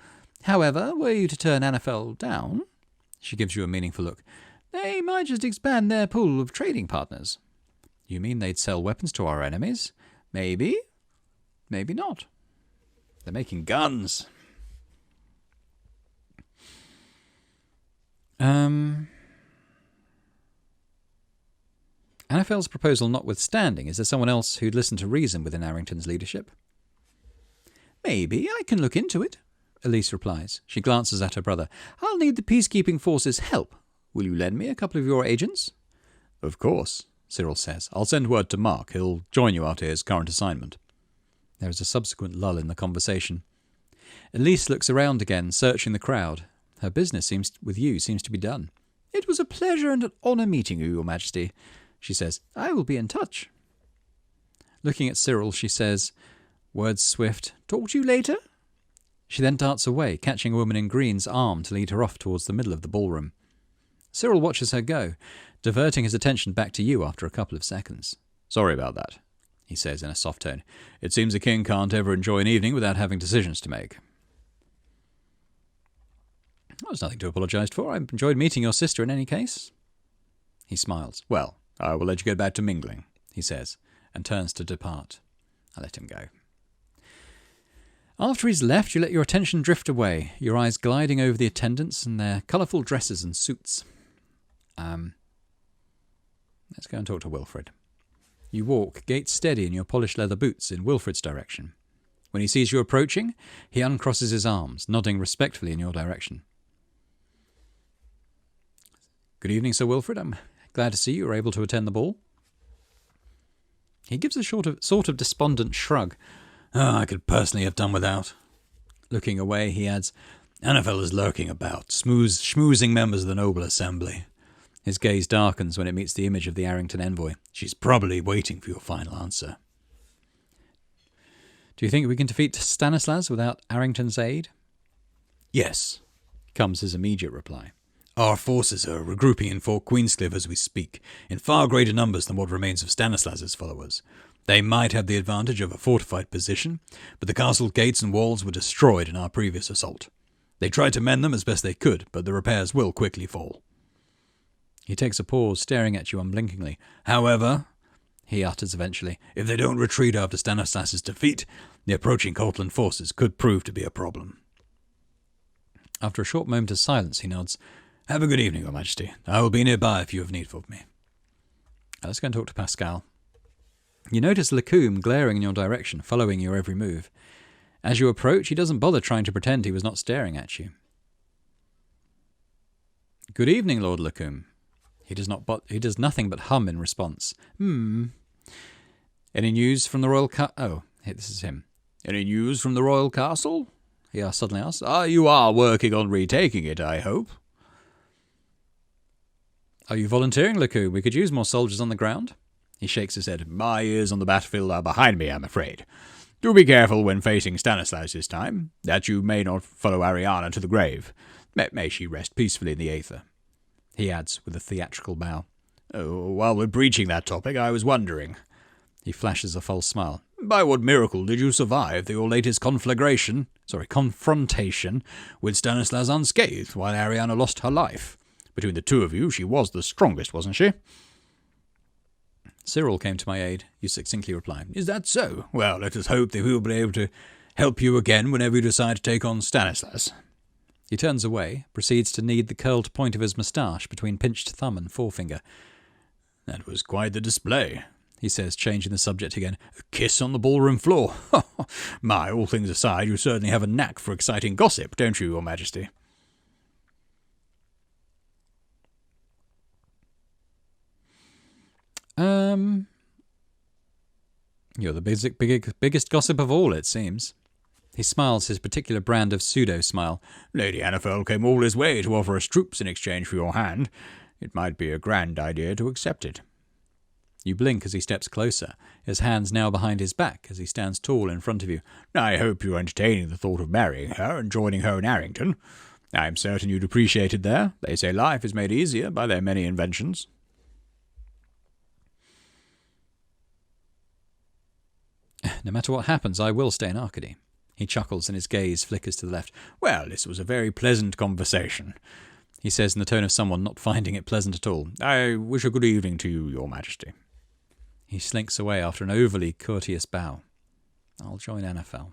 However, were you to turn Anafel down, she gives you a meaningful look, they might just expand their pool of trading partners. You mean they'd sell weapons to our enemies? Maybe. Maybe not. They're making guns. Anafel's proposal notwithstanding, is there someone else who'd listen to reason within Arrington's leadership? Maybe. I can look into it. Elise replies. She glances at her brother. I'll need the peacekeeping force's help. Will you lend me a couple of your agents? Of course, Cyril says. I'll send word to Mark. He'll join you after his current assignment. There is a subsequent lull in the conversation. Elise looks around again, searching the crowd. Her business seems to be done. It was a pleasure and an honour meeting you, Your Majesty, she says. I will be in touch. Looking at Cyril, she says, words swift, talk to you later? She then darts away, catching a woman in green's arm to lead her off towards the middle of the ballroom. Cyril watches her go, diverting his attention back to you after a couple of seconds. Sorry about that, he says in a soft tone. It seems a king can't ever enjoy an evening without having decisions to make. There's nothing to apologise for. I enjoyed meeting your sister in any case. He smiles. Well, I will let you get back to mingling, he says, and turns to depart. I let him go. After he's left, you let your attention drift away, your eyes gliding over the attendants and their colourful dresses and suits. Let's go and talk to Wilfred. You walk, gait steady in your polished leather boots, in Wilfred's direction. When he sees you approaching, he uncrosses his arms, nodding respectfully in your direction. Good evening, Sir Wilfred. I'm glad to see you were able to attend the ball. He gives a sort of despondent shrug. I could personally have done without. Looking away, he adds, Annabel is lurking about, schmoozing members of the noble assembly. His gaze darkens when it meets the image of the Arrington envoy. She's probably waiting for your final answer. Do you think we can defeat Stanislas without Arrington's aid? Yes, comes his immediate reply. Our forces are regrouping in Fort Queenscliff as we speak, in far greater numbers than what remains of Stanislas's followers. They might have the advantage of a fortified position, but the castle gates and walls were destroyed in our previous assault. They tried to mend them as best they could, but the repairs will quickly fall. He takes a pause, staring at you unblinkingly. However, he utters eventually, if they don't retreat after Stanislas's defeat, the approaching Cortland forces could prove to be a problem. After a short moment of silence, he nods. Have a good evening, Your Majesty. I will be nearby if you have need of me. Let's go and talk to Pascal. You notice Lacombe glaring in your direction, following your every move. As you approach, he doesn't bother trying to pretend he was not staring at you. Good evening, Lord Lacombe. He does nothing but hum in response. Any news from the royal this is him. Any news from the royal castle? He suddenly asks. You are working on retaking it, I hope. Are you volunteering, Lacombe? We could use more soldiers on the ground. He shakes his head. My ears on the battlefield are behind me, I'm afraid. Do be careful when facing Stanislas this time, that you may not follow Ariana to the grave. May she rest peacefully in the aether. He adds, with a theatrical bow. While we're breaching that topic, I was wondering. He flashes a false smile. By what miracle did you survive your latest confrontation with Stanislas unscathed while Ariana lost her life? Between the two of you, she was the strongest, wasn't she? Cyril came to my aid, you succinctly reply. Is that so? Well, let us hope that we will be able to help you again whenever you decide to take on Stanislas. He turns away, proceeds to knead the curled point of his moustache between pinched thumb and forefinger. That was quite the display, he says, changing the subject again. A kiss on the ballroom floor. My, all things aside, you certainly have a knack for exciting gossip, don't you, Your Majesty? You're the biggest gossip of all, it seems. He smiles his particular brand of pseudo-smile. Lady Annabel came all this way to offer us troops in exchange for your hand. It might be a grand idea to accept it. You blink as he steps closer, his hands now behind his back as he stands tall in front of you. I hope you're entertaining the thought of marrying her and joining her in Arrington. I'm certain you'd appreciate it there. They say life is made easier by their many inventions. No matter what happens, I will stay in Arcadie. He chuckles and his gaze flickers to the left. Well, this was a very pleasant conversation, he says in the tone of someone not finding it pleasant at all. I wish a good evening to you, Your Majesty. He slinks away after an overly courteous bow. I'll join Anafel.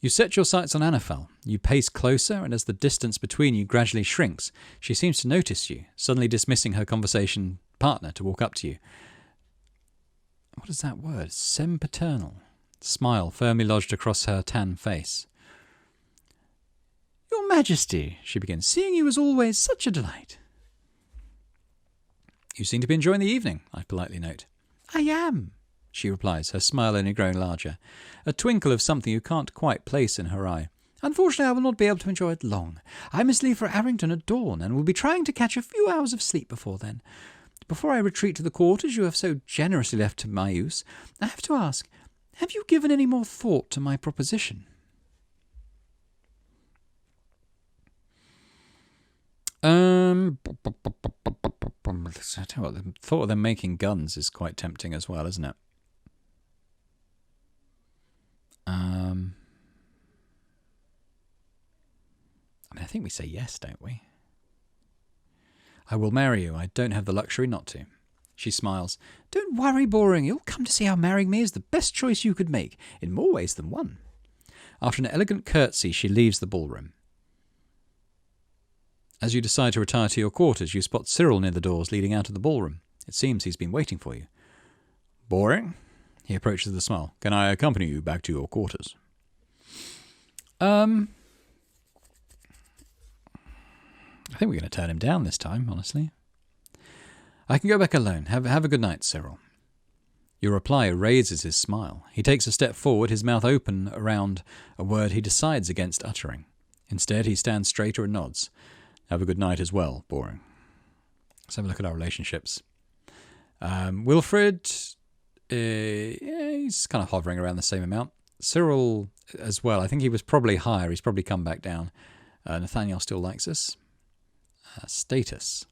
You set your sights on Anafel. You pace closer, and as the distance between you gradually shrinks, she seems to notice you, suddenly dismissing her conversation partner to walk up to you. What is that word? Sempiternal. Smile firmly lodged across her tan face. Majesty, she begins, seeing you is always such a delight. You seem to be enjoying the evening, I politely note. I am, she replies, her smile only growing larger, a twinkle of something you can't quite place in her eye. Unfortunately, I will not be able to enjoy it long. I must leave for Arrington at dawn, and will be trying to catch a few hours of sleep before then. Before I retreat to the quarters you have so generously left to my use, I have to ask, have you given any more thought to my proposition? I tell you what, the thought of them making guns is quite tempting as well, isn't it? I think we say yes, don't we? I will marry you. I don't have the luxury not to. She smiles. Don't worry, Boring. You'll come to see how marrying me is the best choice you could make, in more ways than one. After an elegant curtsy, she leaves the ballroom. As you decide to retire to your quarters, you spot Cyril near the doors leading out of the ballroom. It seems he's been waiting for you. Boring? He approaches with a smile. Can I accompany you back to your quarters? I think we're going to turn him down this time, honestly. I can go back alone. Have a good night, Cyril. Your reply raises his smile. He takes a step forward, his mouth open around a word he decides against uttering. Instead, he stands straighter and nods. Have a good night as well, Boring. Let's have a look at our relationships. Wilfred, he's kind of hovering around the same amount. Cyril as well. I think he was probably higher. He's probably come back down. Nathaniel still likes us. Status.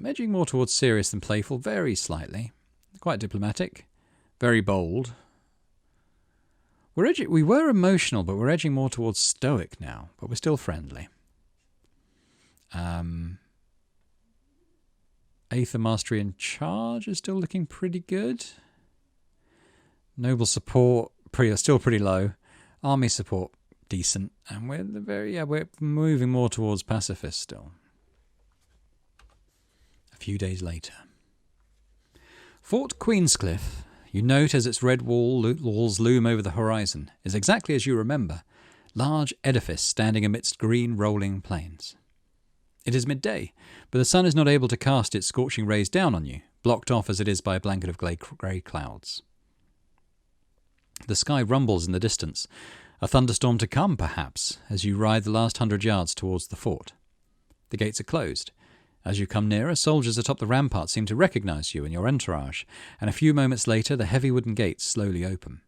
Edging more towards serious than playful, very slightly. Quite diplomatic. Very bold. We were emotional, but we're edging more towards stoic now, but we're still friendly. Aether Mastery in Charge is still looking pretty good. Noble Support, still pretty low. Army Support, decent. And we're moving more towards Pacifist still. A few days later. Fort Queenscliff, you note as its red walls loom over the horizon, is exactly as you remember. Large edifice standing amidst green rolling plains. It is midday, but the sun is not able to cast its scorching rays down on you, blocked off as it is by a blanket of grey clouds. The sky rumbles in the distance, a thunderstorm to come, perhaps, as you ride the last 100 yards towards the fort. The gates are closed. As you come nearer, soldiers atop the rampart seem to recognise you and your entourage, and a few moments later the heavy wooden gates slowly open.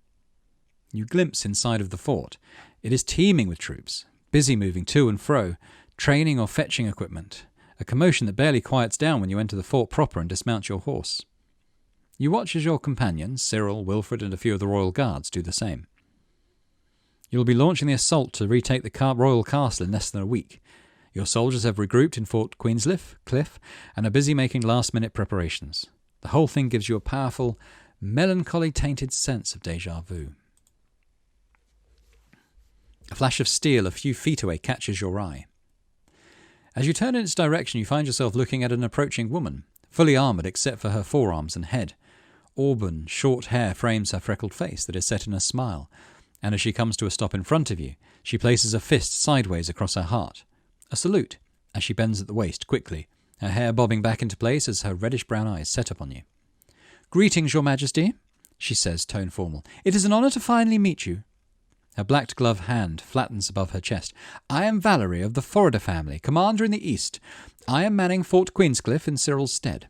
You glimpse inside of the fort. It is teeming with troops, busy moving to and fro, training or fetching equipment, a commotion that barely quiets down when you enter the fort proper and dismount your horse. You watch as your companions, Cyril, Wilfred, and a few of the royal guards do the same. You will be launching the assault to retake the royal castle in less than a week. Your soldiers have regrouped in Fort Queenscliff and are busy making last-minute preparations. The whole thing gives you a powerful, melancholy-tainted sense of déjà vu. A flash of steel a few feet away catches your eye. As you turn in its direction, you find yourself looking at an approaching woman, fully armoured except for her forearms and head. Auburn, short hair frames her freckled face that is set in a smile, and as she comes to a stop in front of you, she places a fist sideways across her heart. A salute, as she bends at the waist quickly, her hair bobbing back into place as her reddish-brown eyes set upon you. Greetings, Your Majesty, she says, tone formal. It is an honour to finally meet you. Her black-gloved hand flattens above her chest. I am Valerie of the Forrester family, commander in the east. I am manning Fort Queenscliff in Cyril's stead.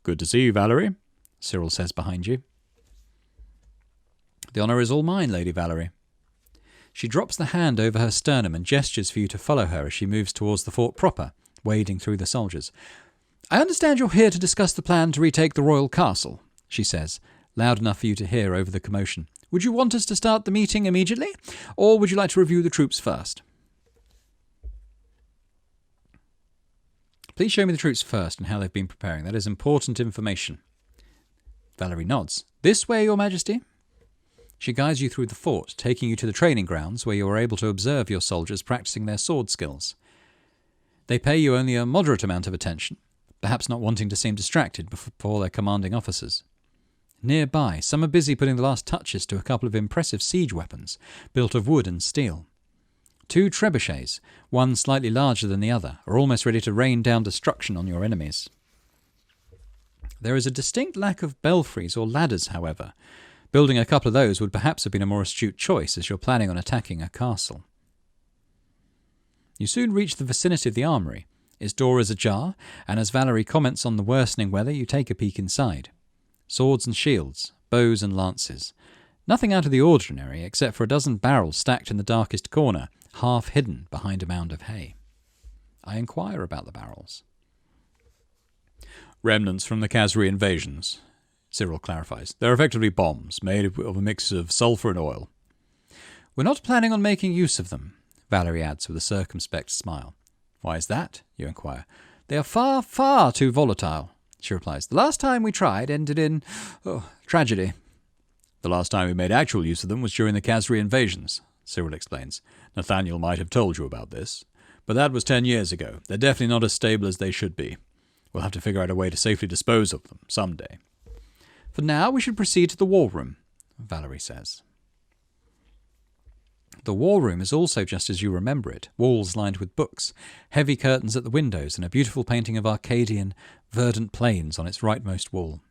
Good to see you, Valerie, Cyril says behind you. The honour is all mine, Lady Valerie. She drops the hand over her sternum and gestures for you to follow her as she moves towards the fort proper, wading through the soldiers. I understand you're here to discuss the plan to retake the royal castle, she says, loud enough for you to hear over the commotion. Would you want us to start the meeting immediately, or would you like to review the troops first? Please show me the troops first and how they've been preparing. That is important information. Valerie nods. This way, Your Majesty. She guides you through the fort, taking you to the training grounds where you are able to observe your soldiers practicing their sword skills. They pay you only a moderate amount of attention, perhaps not wanting to seem distracted before their commanding officers. Nearby, some are busy putting the last touches to a couple of impressive siege weapons, built of wood and steel. 2 trebuchets, one slightly larger than the other, are almost ready to rain down destruction on your enemies. There is a distinct lack of belfries or ladders, however. Building a couple of those would perhaps have been a more astute choice as you're planning on attacking a castle. You soon reach the vicinity of the armoury. Its door is ajar, and as Valerie comments on the worsening weather, you take a peek inside. Swords and shields, bows and lances. Nothing out of the ordinary, except for a dozen barrels stacked in the darkest corner, half hidden behind a mound of hay. I inquire about the barrels. Remnants from the Khazri invasions, Cyril clarifies. They're effectively bombs, made of a mix of sulphur and oil. We're not planning on making use of them, Valerie adds with a circumspect smile. Why is that? You inquire. They are far, far too volatile, she replies. The last time we tried ended in tragedy. The last time we made actual use of them was during the Khazri invasions, Cyril explains. Nathaniel might have told you about this, but that was 10 years ago. They're definitely not as stable as they should be. We'll have to figure out a way to safely dispose of them someday. For now, we should proceed to the war room, Valerie says. The war room is also just as you remember it, walls lined with books, heavy curtains at the windows, and a beautiful painting of Arcadian, verdant plains on its rightmost wall.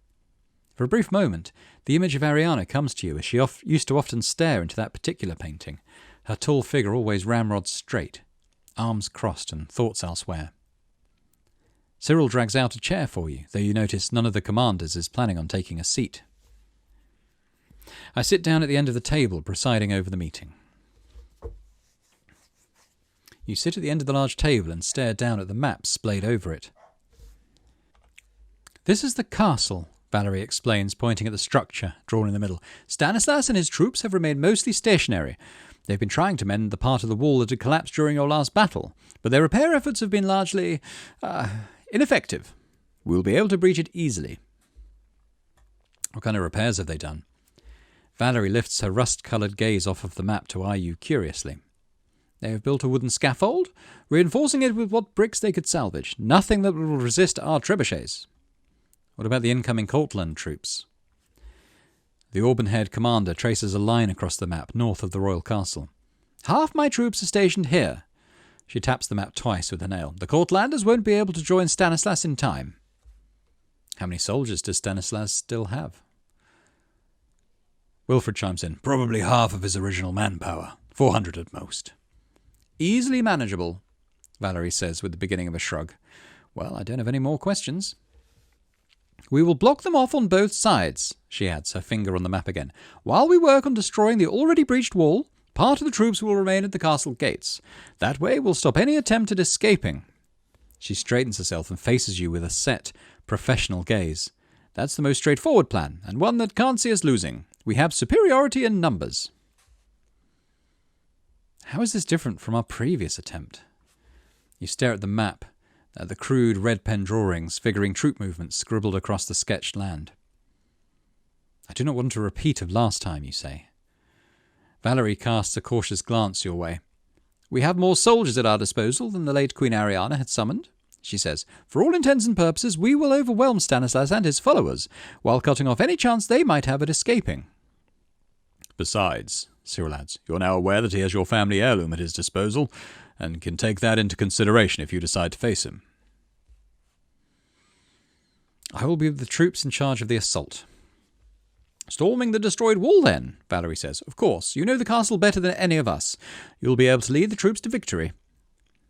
For a brief moment, the image of Ariana comes to you as she used to often stare into that particular painting, her tall figure always ramrod straight, arms crossed and thoughts elsewhere. Cyril drags out a chair for you, though you notice none of the commanders is planning on taking a seat. I sit down at the end of the table, presiding over the meeting. You sit at the end of the large table and stare down at the maps splayed over it. This is the castle, Valerie explains, pointing at the structure drawn in the middle. Stanislas and his troops have remained mostly stationary. They've been trying to mend the part of the wall that had collapsed during your last battle, but their repair efforts have been largely ineffective. We'll be able to breach it easily. What kind of repairs have they done? Valerie lifts her rust-coloured gaze off of the map to eye you curiously. They have built a wooden scaffold, reinforcing it with what bricks they could salvage. Nothing that will resist our trebuchets. What about the incoming Cortland troops? The auburn-haired commander traces a line across the map north of the royal castle. Half my troops are stationed here. She taps the map twice with her nail. The Cortlanders won't be able to join Stanislas in time. How many soldiers does Stanislas still have? Wilfred chimes in. Probably half of his original manpower. 400 at most. Easily manageable, Valerie says with the beginning of a shrug. Well, I don't have any more questions. We will block them off on both sides, she adds, her finger on the map again. While we work on destroying the already breached wall, part of the troops will remain at the castle gates. That way we'll stop any attempt at escaping. She straightens herself and faces you with a set, professional gaze. That's the most straightforward plan, and one that can't see us losing. We have superiority in numbers. How is this different from our previous attempt? You stare at the map, at the crude red pen drawings figuring troop movements scribbled across the sketched land. I do not want a repeat of last time, you say. Valerie casts a cautious glance your way. We have more soldiers at our disposal than the late Queen Ariana had summoned, she says. For all intents and purposes, we will overwhelm Stanislas and his followers, while cutting off any chance they might have at escaping. Besides, Cyril adds, you're now aware that he has your family heirloom at his disposal, and can take that into consideration if you decide to face him. I will be the troops in charge of the assault. Storming the destroyed wall, then, Valerie says. Of course, you know the castle better than any of us. You'll be able to lead the troops to victory.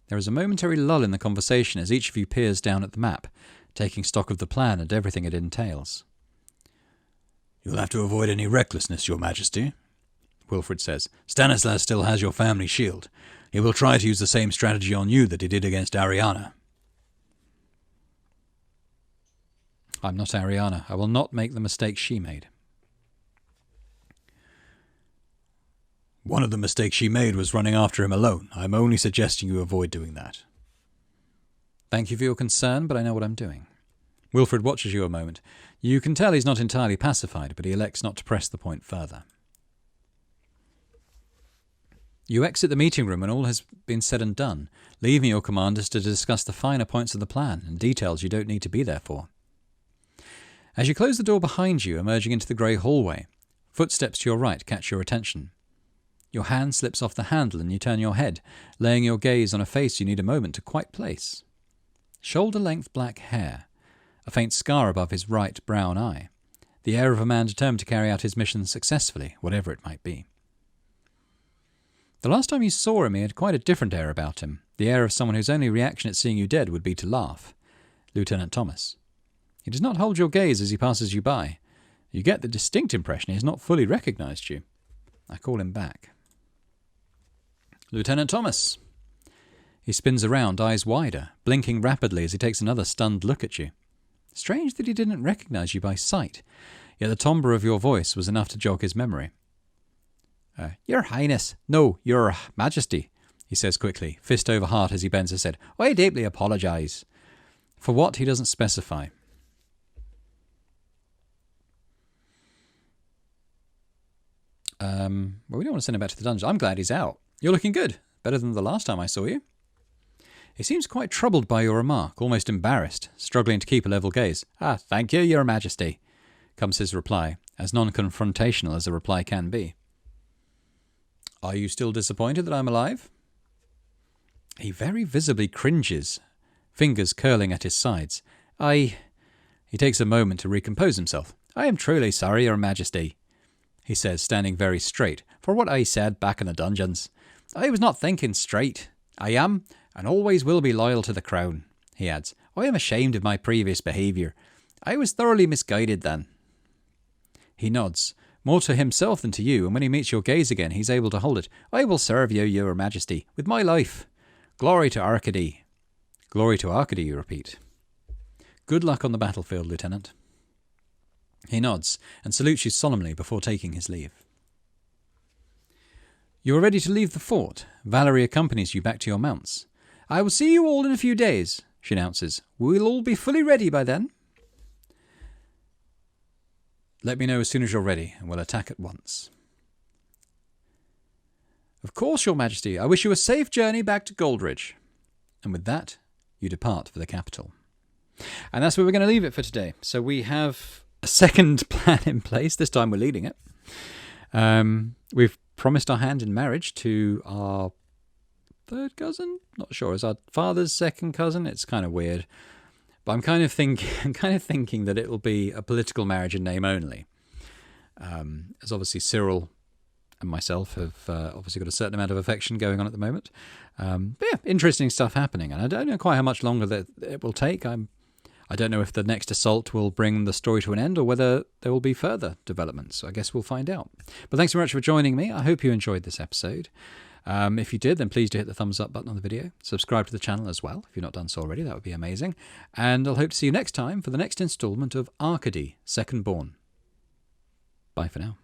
There is a momentary lull in the conversation as each of you peers down at the map, taking stock of the plan and everything it entails. You'll have to avoid any recklessness, Your Majesty, Wilfred says. Stanislas still has your family shield. He will try to use the same strategy on you that he did against Ariana. I'm not Ariana. I will not make the mistake she made. One of the mistakes she made was running after him alone. I'm only suggesting you avoid doing that. Thank you for your concern, but I know what I'm doing. Wilfred watches you a moment. You can tell he's not entirely pacified, but he elects not to press the point further. You exit the meeting room when all has been said and done, leaving your commanders to discuss the finer points of the plan and details you don't need to be there for. As you close the door behind you, emerging into the grey hallway, footsteps to your right catch your attention. Your hand slips off the handle and you turn your head, laying your gaze on a face you need a moment to quite place. Shoulder-length black hair, a faint scar above his right brown eye, the air of a man determined to carry out his mission successfully, whatever it might be. The last time you saw him, he had quite a different air about him, the air of someone whose only reaction at seeing you dead would be to laugh. Lieutenant Thomas. He does not hold your gaze as he passes you by. You get the distinct impression he has not fully recognized you. I call him back. Lieutenant Thomas. He spins around, eyes wider, blinking rapidly as he takes another stunned look at you. Strange that he didn't recognize you by sight, yet the timbre of your voice was enough to jog his memory. Your Highness, no, Your Majesty, he says quickly, fist over heart as he bends his head. I deeply apologize. For what, he doesn't specify. Well, we don't want to send him back to the dungeon. I'm glad he's out. You're looking good. Better than the last time I saw you. He seems quite troubled by your remark, almost embarrassed, struggling to keep a level gaze. Thank you, Your Majesty, comes his reply, as non-confrontational as a reply can be. Are you still disappointed that I'm alive? He very visibly cringes, fingers curling at his sides. He takes a moment to recompose himself. I am truly sorry, Your Majesty, he says, standing very straight, for what I said back in the dungeons. I was not thinking straight. I am, and always will be loyal to the crown, he adds. I am ashamed of my previous behaviour. I was thoroughly misguided then. He nods, more to himself than to you, and when he meets your gaze again, he's able to hold it. I will serve you, Your Majesty, with my life. Glory to Arcadie. Glory to Arcadie, you repeat. Good luck on the battlefield, Lieutenant. He nods and salutes you solemnly before taking his leave. You are ready to leave the fort. Valerie accompanies you back to your mounts. I will see you all in a few days, she announces. We'll all be fully ready by then. Let me know as soon as you're ready, and we'll attack at once. Of course, Your Majesty. I wish you a safe journey back to Goldridge. And with that, you depart for the capital. And that's where we're going to leave it for today. So we have a second plan in place. This time we're leading it. We've promised our hand in marriage to our third cousin. Not sure. It's our father's second cousin. It's kind of weird. But I'm kind of thinking that it will be a political marriage in name only. As obviously Cyril and myself have obviously got a certain amount of affection going on at the moment. But yeah, interesting stuff happening. And I don't know quite how much longer that it will take. I don't know if the next assault will bring the story to an end or whether there will be further developments. So I guess we'll find out. But thanks very much for joining me. I hope you enjoyed this episode. If you did, then please do hit the thumbs up button on the video. Subscribe to the channel as well, if you've not done so already. That would be amazing. And I'll hope to see you next time for the next instalment of Arcadie, Second Born. Bye for now.